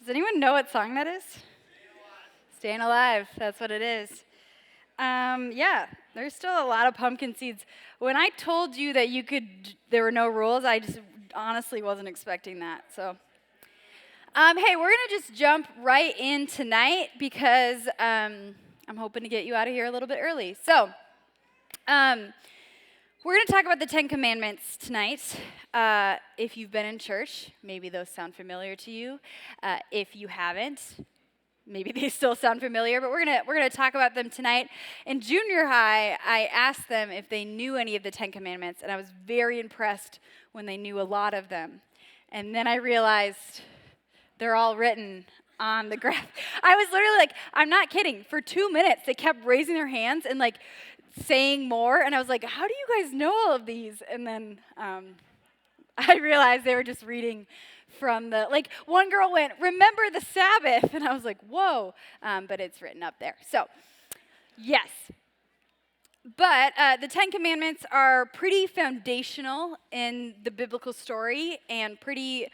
Does anyone know what song that is? Staying Alive. That's what it is. Yeah, there's still a lot of pumpkin seeds. When I told you that there were no rules, I just honestly wasn't expecting that. So, hey, we're gonna just jump right in tonight because I'm hoping to get you out of here a little bit early. So, we're going to talk about the Ten Commandments tonight. If you've been in church, maybe those sound familiar to you. If you haven't, maybe they still sound familiar, but we're gonna talk about them tonight. In junior high, I asked them if they knew any of the Ten Commandments, and I was very impressed when they knew a lot of them. And then I realized they're all written on the graph. I was literally like, I'm not kidding. For 2 minutes, they kept raising their hands and like saying more, and I was like, how do you guys know all of these? And then I realized they were just reading from like one girl went, remember the Sabbath, and I was like, whoa, but it's written up there. So, yes. But the Ten Commandments are pretty foundational in the biblical story and pretty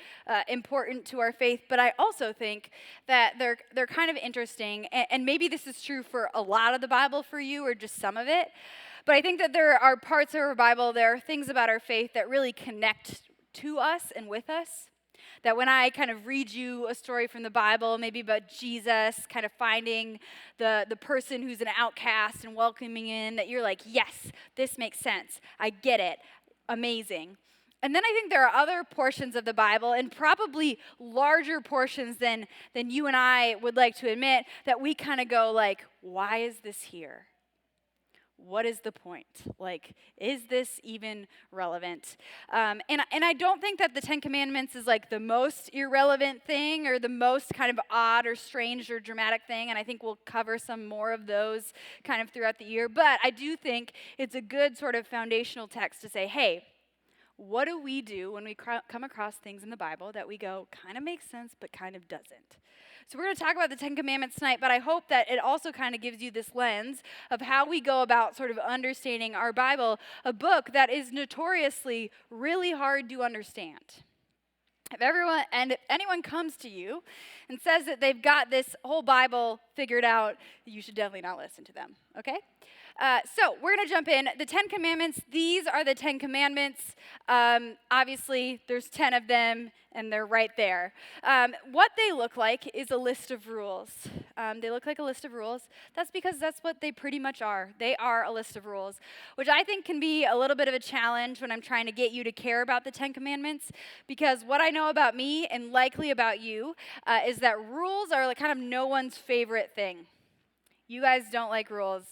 important to our faith. But I also think that they're kind of interesting, and maybe this is true for a lot of the Bible for you or just some of it. But I think that there are parts of our Bible, there are things about our faith that really connect to us and with us. That when I kind of read you a story from the Bible, maybe about Jesus, kind of finding the person who's an outcast and welcoming in, that you're like, yes, this makes sense. I get it. Amazing. And then I think there are other portions of the Bible, and probably larger portions than you and I would like to admit, that we kind of go like, why is this here? What is the point? Like, is this even relevant? And I don't think that the Ten Commandments is like the most irrelevant thing or the most kind of odd or strange or dramatic thing. And I think we'll cover some more of those kind of throughout the year. But I do think it's a good sort of foundational text to say, hey, what do we do when we come across things in the Bible that we go kind of makes sense but kind of doesn't? So we're going to talk about the Ten Commandments tonight, but I hope that it also kind of gives you this lens of how we go about sort of understanding our Bible, a book that is notoriously really hard to understand. If anyone comes to you and says that they've got this whole Bible figured out, you should definitely not listen to them, okay? So we're going to jump in. The Ten Commandments, these are the Ten Commandments. Obviously, there's 10 of them, and they're right there. What they look like is a list of rules. They look like a list of rules. That's because that's what they pretty much are. They are a list of rules, which I think can be a little bit of a challenge when I'm trying to get you to care about the Ten Commandments, because what I know about me and likely about you is that rules are like kind of no one's favorite thing. You guys don't like rules.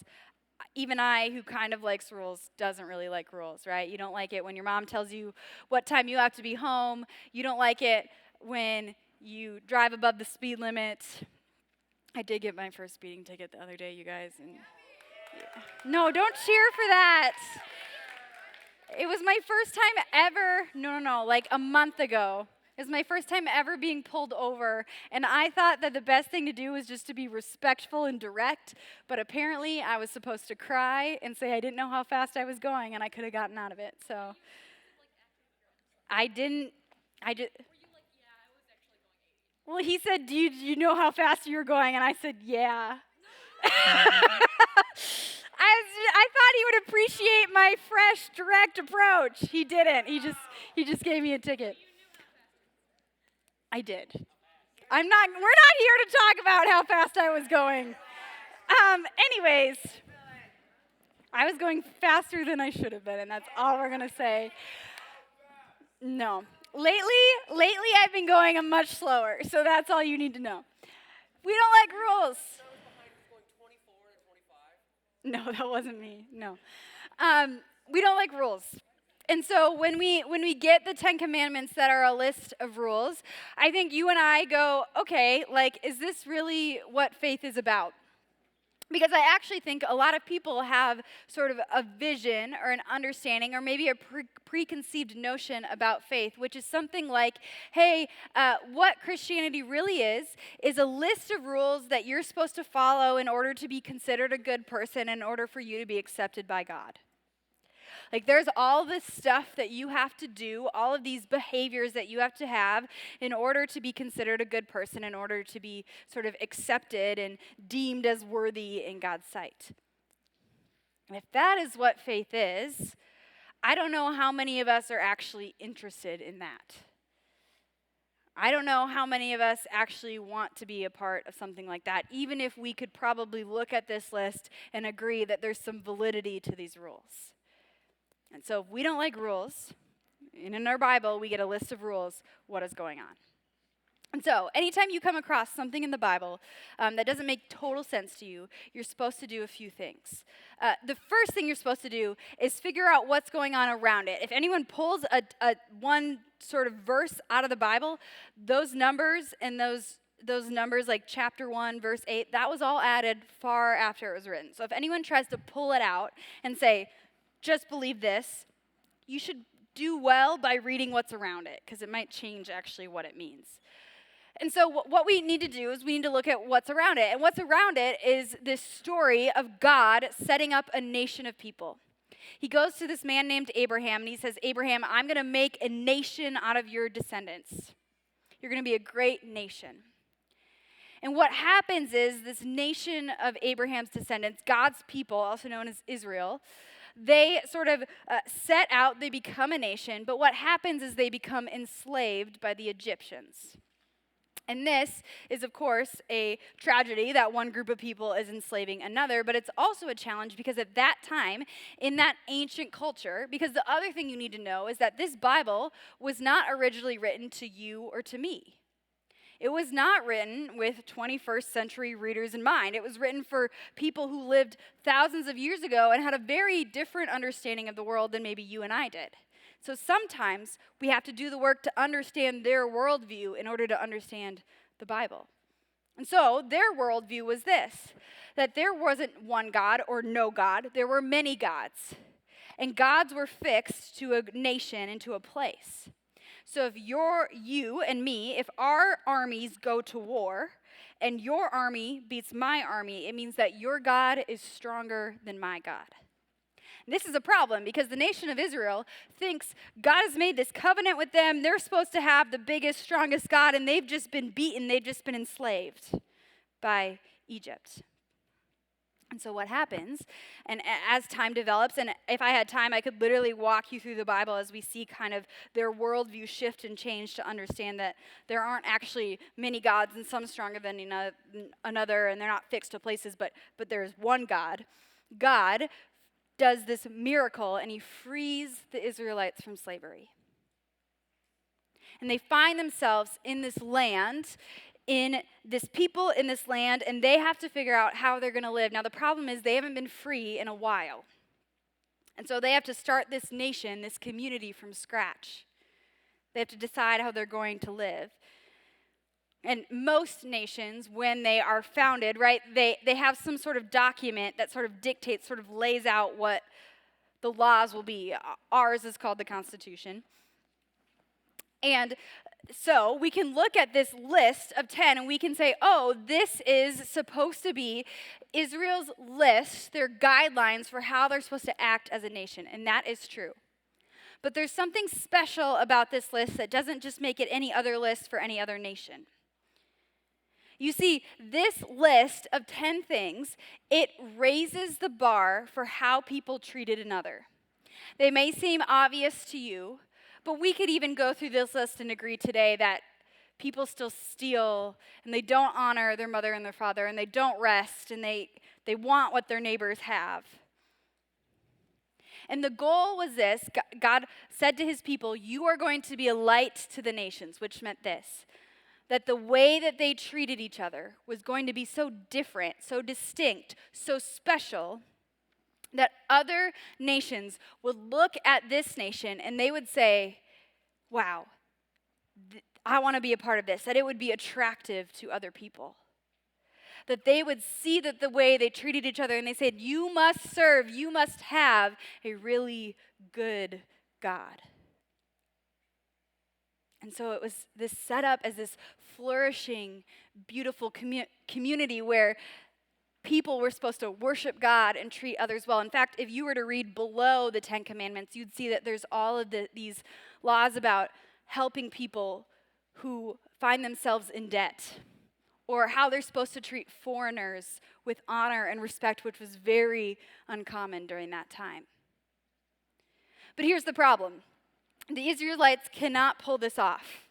Even I, who kind of likes rules, doesn't really like rules, right? You don't like it when your mom tells you what time you have to be home. You don't like it when you drive above the speed limit. I did get my first speeding ticket the other day, you guys. And yeah. No, don't cheer for that. It was my first time ever, no, like a month ago. It was my first time ever being pulled over, and I thought that the best thing to do was just to be respectful and direct, but apparently I was supposed to cry and say I didn't know how fast I was going, and I could have gotten out of it, so. I just. Were you like, yeah, I was actually going 80? Well, he said, do you know how fast you were going? And I said, yeah. I thought he would appreciate my fresh, direct approach. He didn't. He just gave me a ticket. I did. We're not here to talk about how fast I was going. Anyways, I was going faster than I should have been, and that's all we're going to say. No. Lately I've been going a much slower, so that's all you need to know. We don't like rules. No, that wasn't me. No. We don't like rules. And so when we get the Ten Commandments that are a list of rules, I think you and I go, okay, like, is this really what faith is about? Because I actually think a lot of people have sort of a vision or an understanding or maybe a preconceived notion about faith, which is something like, hey, what Christianity really is a list of rules that you're supposed to follow in order to be considered a good person, in order for you to be accepted by God. Like there's all this stuff that you have to do, all of these behaviors that you have to have in order to be considered a good person, in order to be sort of accepted and deemed as worthy in God's sight. And if that is what faith is, I don't know how many of us are actually interested in that. I don't know how many of us actually want to be a part of something like that, even if we could probably look at this list and agree that there's some validity to these rules. And so if we don't like rules, and in our Bible we get a list of rules, what is going on? And so, anytime you come across something in the Bible that doesn't make total sense to you, you're supposed to do a few things. The first thing you're supposed to do is figure out what's going on around it. If anyone pulls a one sort of verse out of the Bible, those numbers and those numbers like chapter 1, verse 8, that was all added far after it was written. So if anyone tries to pull it out and say, just believe this, you should do well by reading what's around it, because it might change actually what it means. And so what we need to do is we need to look at what's around it. And what's around it is this story of God setting up a nation of people. He goes to this man named Abraham, and he says, Abraham, I'm going to make a nation out of your descendants. You're going to be a great nation. And what happens is this nation of Abraham's descendants, God's people, also known as Israel, they sort of set out, they become a nation, but what happens is they become enslaved by the Egyptians. And this is, of course, a tragedy that one group of people is enslaving another, but it's also a challenge because at that time, in that ancient culture, because the other thing you need to know is that this Bible was not originally written to you or to me. It was not written with 21st century readers in mind. It was written for people who lived thousands of years ago and had a very different understanding of the world than maybe you and I did. So sometimes we have to do the work to understand their worldview in order to understand the Bible. And so their worldview was this, that there wasn't one God or no God, there were many gods. And gods were fixed to a nation and to a place. So if you and me, if our armies go to war and your army beats my army, it means that your God is stronger than my God. This is a problem because the nation of Israel thinks God has made this covenant with them. They're supposed to have the biggest, strongest God, and they've just been beaten. They've just been enslaved by Egypt. And so what happens, and as time develops, and if I had time, I could literally walk you through the Bible as we see kind of their worldview shift and change to understand that there aren't actually many gods and some stronger than another, and they're not fixed to places, but there's one God. God does this miracle, and he frees the Israelites from slavery. And they find themselves in this land, in this people in this land, and they have to figure out how they're going to live. Now, the problem is they haven't been free in a while. And so they have to start this nation, this community from scratch. They have to decide how they're going to live. And most nations, when they are founded, right, they have some sort of document that sort of dictates, sort of lays out what the laws will be. Ours is called the Constitution. And so we can look at this list of 10 and we can say, oh, this is supposed to be Israel's list, their guidelines for how they're supposed to act as a nation. And that is true. But there's something special about this list that doesn't just make it any other list for any other nation. You see, this list of 10 things, it raises the bar for how people treated another. They may seem obvious to you, but we could even go through this list and agree today that people still steal, and they don't honor their mother and their father, and they don't rest, and they want what their neighbors have. And the goal was this. God said to his people, you are going to be a light to the nations, which meant this, that the way that they treated each other was going to be so different, so distinct, so special, that other nations would look at this nation and they would say, wow, I want to be a part of this, that it would be attractive to other people. That they would see that the way they treated each other, and they said, you must serve, you must have a really good God. And so it was this set up as this flourishing, beautiful community where people, we're supposed to worship God and treat others well. In fact, if you were to read below the 10 Commandments, you'd see that there's all of these laws about helping people who find themselves in debt, or how they're supposed to treat foreigners with honor and respect, which was very uncommon during that time. But here's the problem. The Israelites cannot pull this off.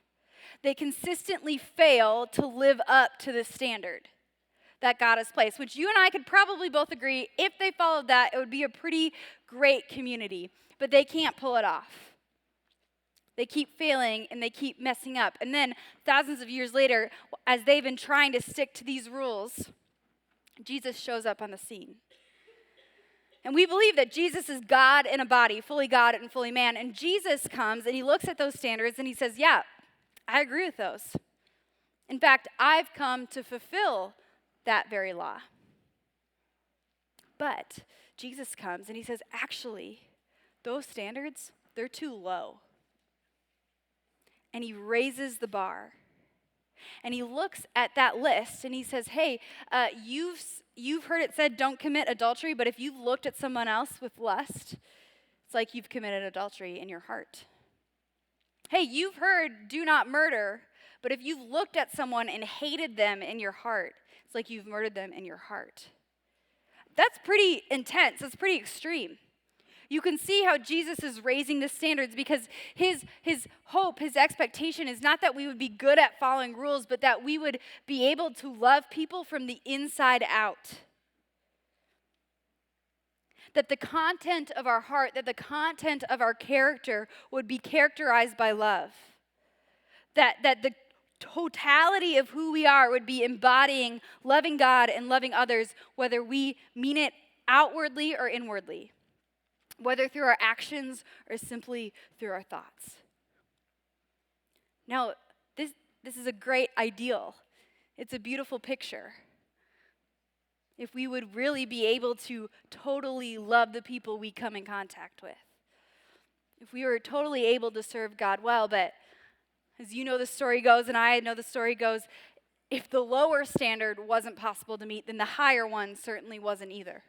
They consistently fail to live up to the standard that God has placed, which you and I could probably both agree, if they followed that, it would be a pretty great community. But they can't pull it off. They keep failing and they keep messing up. And then thousands of years later, as they've been trying to stick to these rules, Jesus shows up on the scene. And we believe that Jesus is God in a body, fully God and fully man. And Jesus comes and he looks at those standards and he says, yeah, I agree with those. In fact, I've come to fulfill that very law. But Jesus comes and he says, actually, those standards, they're too low. And he raises the bar. And he looks at that list and he says, hey, you've heard it said don't commit adultery, but if you've looked at someone else with lust, it's like you've committed adultery in your heart. Hey, you've heard do not murder, but if you've looked at someone and hated them in your heart, it's like you've murdered them in your heart. That's pretty intense. That's pretty extreme. You can see how Jesus is raising the standards because his hope, his expectation is not that we would be good at following rules, but that we would be able to love people from the inside out. That the content of our heart, that the content of our character would be characterized by love. That the totality of who we are would be embodying loving God and loving others, whether we mean it outwardly or inwardly. Whether through our actions or simply through our thoughts. Now, this is a great ideal. It's a beautiful picture. If we would really be able to totally love the people we come in contact with. If we were totally able to serve God well, but as you know the story goes, and I know the story goes, if the lower standard wasn't possible to meet, then the higher one certainly wasn't either.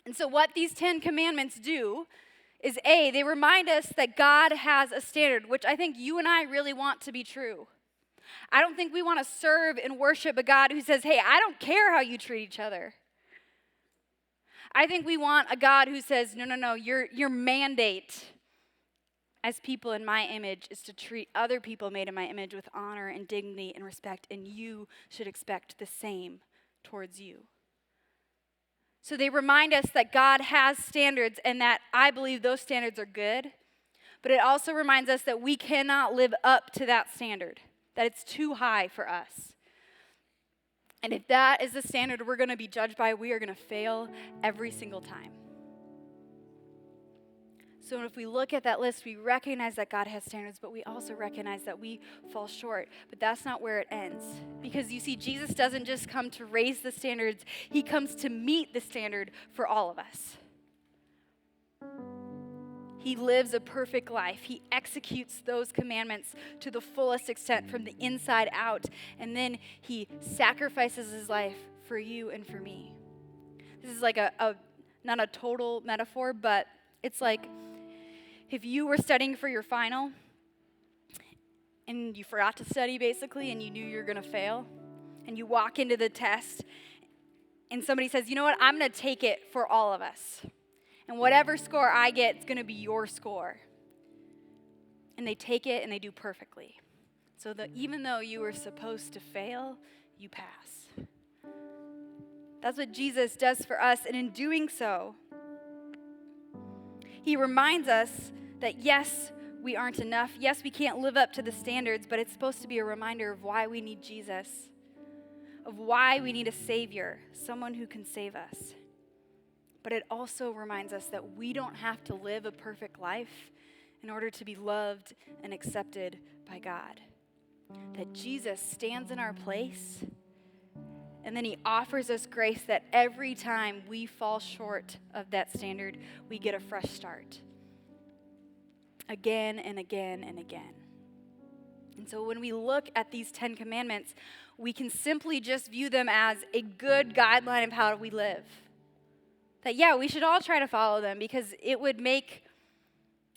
And so what these 10 commandments do is A, they remind us that God has a standard, which I think you and I really want to be true. I don't think we want to serve and worship a God who says, hey, I don't care how you treat each other. I think we want a God who says, no, your mandate as people in my image is to treat other people made in my image with honor and dignity and respect, and you should expect the same towards you. So they remind us that God has standards and that I believe those standards are good, but it also reminds us that we cannot live up to that standard, that it's too high for us. And if that is the standard we're going to be judged by, we are going to fail every single time. So if we look at that list, we recognize that God has standards, but we also recognize that we fall short. But that's not where it ends. Because you see, Jesus doesn't just come to raise the standards, he comes to meet the standard for all of us. He lives a perfect life. He executes those commandments to the fullest extent from the inside out. And then he sacrifices his life for you and for me. This is like not a total metaphor, but it's like if you were studying for your final and you forgot to study basically and you knew you were going to fail and you walk into the test and somebody says, you know what, I'm going to take it for all of us. And whatever score I get, it's going to be your score. And they take it and they do perfectly. So that even though you were supposed to fail, you pass. That's what Jesus does for us. And in doing so, he reminds us that yes, we aren't enough. Yes, we can't live up to the standards, but it's supposed to be a reminder of why we need Jesus, of why we need a Savior, someone who can save us. But it also reminds us that we don't have to live a perfect life in order to be loved and accepted by God. That Jesus stands in our place, and then he offers us grace that every time we fall short of that standard, we get a fresh start. Again and again and again. And so when we look at these 10 commandments, we can simply just view them as a good guideline of how we live. That, yeah, we should all try to follow them because it would make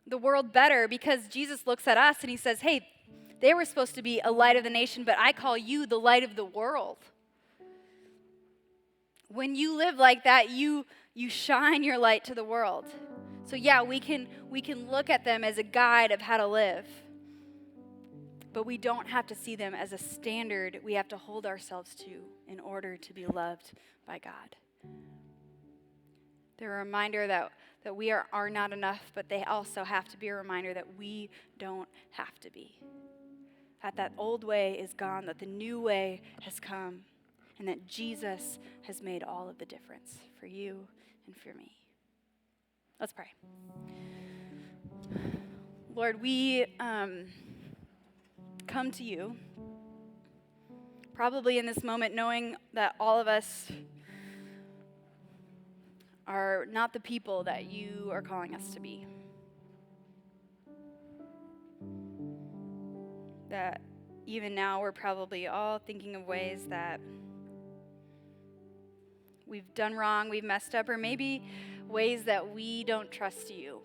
the world better, because Jesus looks at us and he says, hey, they were supposed to be a light of the nation, but I call you the light of the world. When you live like that, you shine your light to the world. So yeah, we can look at them as a guide of how to live. But we don't have to see them as a standard we have to hold ourselves to in order to be loved by God. They're a reminder that we are not enough, but they also have to be a reminder that we don't have to be. That old way is gone, that the new way has come, and that Jesus has made all of the difference for you and for me. Let's pray. Lord, we come to you, probably in this moment, knowing that all of us are not the people that you are calling us to be. That even now we're probably all thinking of ways that we've done wrong, we've messed up, or maybe ways that we don't trust you.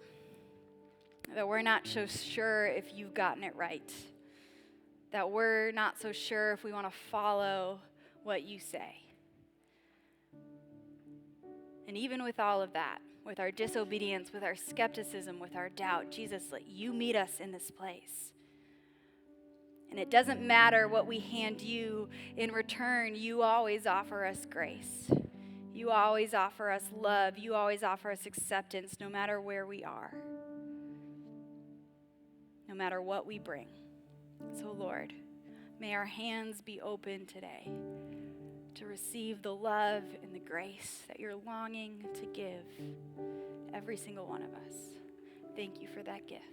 That we're not so sure if you've gotten it right. That we're not so sure if we want to follow what you say. And even with all of that, with our disobedience, with our skepticism, with our doubt, Jesus, let you meet us in this place. And it doesn't matter what we hand you in return, you always offer us grace. You always offer us love. You always offer us acceptance, no matter where we are, no matter what we bring. So, Lord, may our hands be open today to receive the love and the grace that you're longing to give every single one of us. Thank you for that gift.